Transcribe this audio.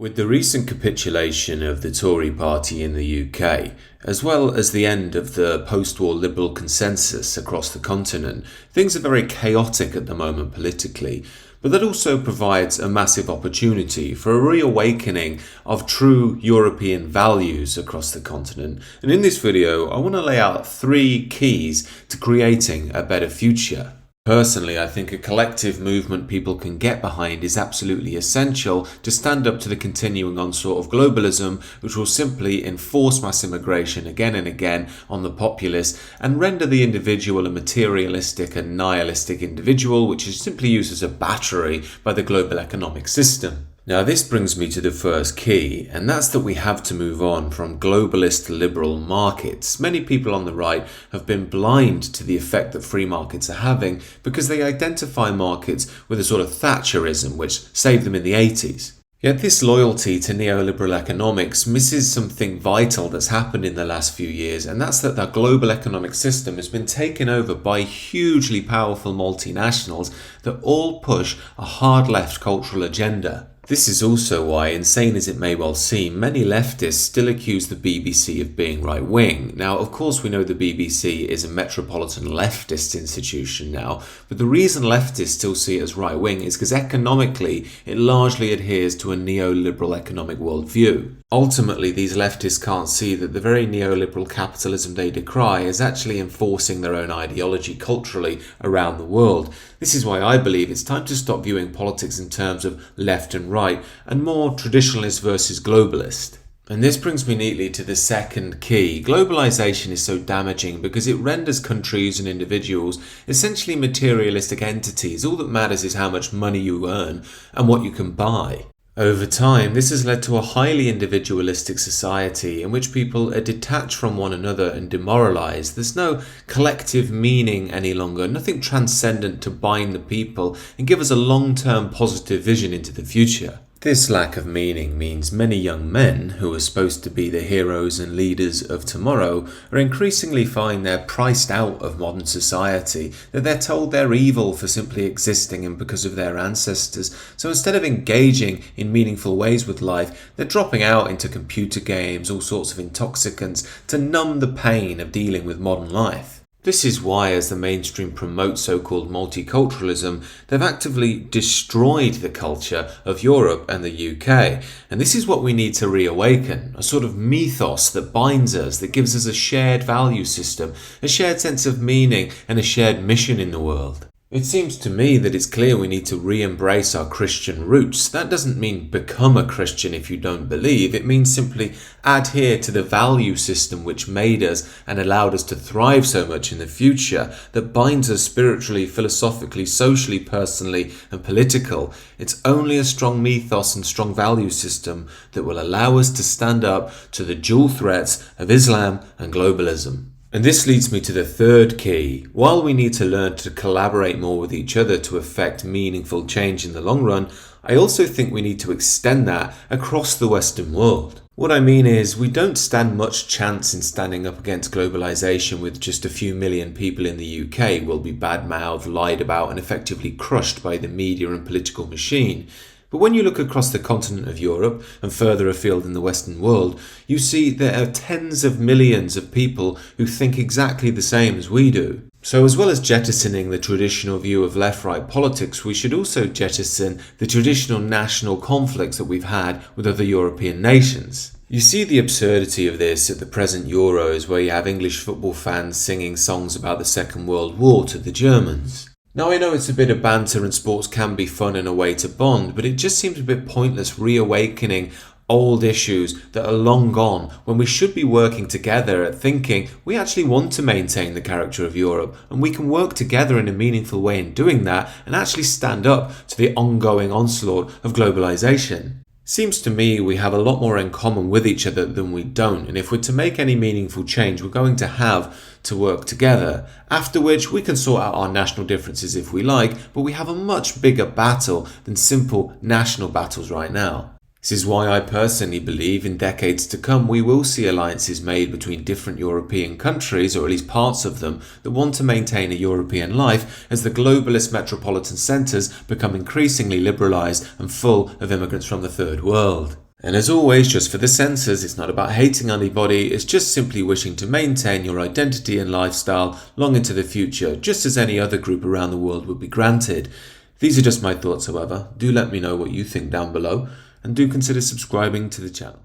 With the recent capitulation of the Tory party in the UK, as well as the end of the post-war liberal consensus across the continent, things are very chaotic at the moment politically, but that also provides a massive opportunity for a reawakening of true European values across the continent. And in this video, I want to lay out 3 keys to creating a better future. Personally, I think a collective movement people can get behind is absolutely essential to stand up to the continuing onslaught of globalism, which will simply enforce mass immigration again and again on the populace and render the individual a materialistic and nihilistic individual, which is simply used as a battery by the global economic system. Now, this brings me to the first key, and that's that we have to move on from globalist liberal markets. Many people on the right have been blind to the effect that free markets are having because they identify markets with a sort of Thatcherism which saved them in the 80s. Yet this loyalty to neoliberal economics misses something vital that's happened in the last few years, and that's that the global economic system has been taken over by hugely powerful multinationals that all push a hard left cultural agenda. This is also why, insane as it may well seem, many leftists still accuse the BBC of being right-wing. Now, of course, we know the BBC is a metropolitan leftist institution now, but the reason leftists still see it as right-wing is because economically it largely adheres to a neoliberal economic worldview. Ultimately, these leftists can't see that the very neoliberal capitalism they decry is actually enforcing their own ideology culturally around the world. This is why I believe it's time to stop viewing politics in terms of left and right, and more traditionalist versus globalist. And this brings me neatly to the second key. Globalization is so damaging because it renders countries and individuals essentially materialistic entities. All that matters is how much money you earn and what you can buy. Over time, this has led to a highly individualistic society in which people are detached from one another and demoralized. There's no collective meaning any longer, nothing transcendent to bind the people and give us a long-term positive vision into the future. This lack of meaning means many young men, who are supposed to be the heroes and leaders of tomorrow, are increasingly find they're priced out of modern society, that they're told they're evil for simply existing and because of their ancestors. So instead of engaging in meaningful ways with life, they're dropping out into computer games, all sorts of intoxicants, to numb the pain of dealing with modern life. This is why, as the mainstream promotes so-called multiculturalism, they've actively destroyed the culture of Europe and the UK. And this is what we need to reawaken, a sort of mythos that binds us, that gives us a shared value system, a shared sense of meaning and a shared mission in the world. It seems to me that it's clear we need to re-embrace our Christian roots. That doesn't mean become a Christian if you don't believe. It means simply adhere to the value system which made us and allowed us to thrive so much in the future, that binds us spiritually, philosophically, socially, personally, and political. It's only a strong mythos and strong value system that will allow us to stand up to the dual threats of Islam and globalism. And this leads me to the third key. While we need to learn to collaborate more with each other to effect meaningful change in the long run, I also think we need to extend that across the Western world. What I mean is, we don't stand much chance in standing up against globalization with just a few million people in the UK will be bad-mouthed, lied about, and effectively crushed by the media and political machine. But when you look across the continent of Europe and further afield in the Western world, you see there are tens of millions of people who think exactly the same as we do. So as well as jettisoning the traditional view of left-right politics, we should also jettison the traditional national conflicts that we've had with other European nations. You see the absurdity of this at the present Euros, where you have English football fans singing songs about the Second World War to the Germans. Now, I know it's a bit of banter and sports can be fun and a way to bond, but it just seems a bit pointless reawakening old issues that are long gone when we should be working together at thinking we actually want to maintain the character of Europe, and we can work together in a meaningful way in doing that and actually stand up to the ongoing onslaught of globalization. Seems to me we have a lot more in common with each other than we don't, and if we're to make any meaningful change, we're going to have to work together, after which we can sort out our national differences if we like, but we have a much bigger battle than simple national battles right now. This is why I personally believe in decades to come we will see alliances made between different European countries, or at least parts of them, that want to maintain a European life as the globalist metropolitan centres become increasingly liberalised and full of immigrants from the third world. And as always, just for the censors, it's not about hating anybody, it's just simply wishing to maintain your identity and lifestyle long into the future, just as any other group around the world would be granted. These are just my thoughts, however. Do let me know what you think down below, and do consider subscribing to the channel.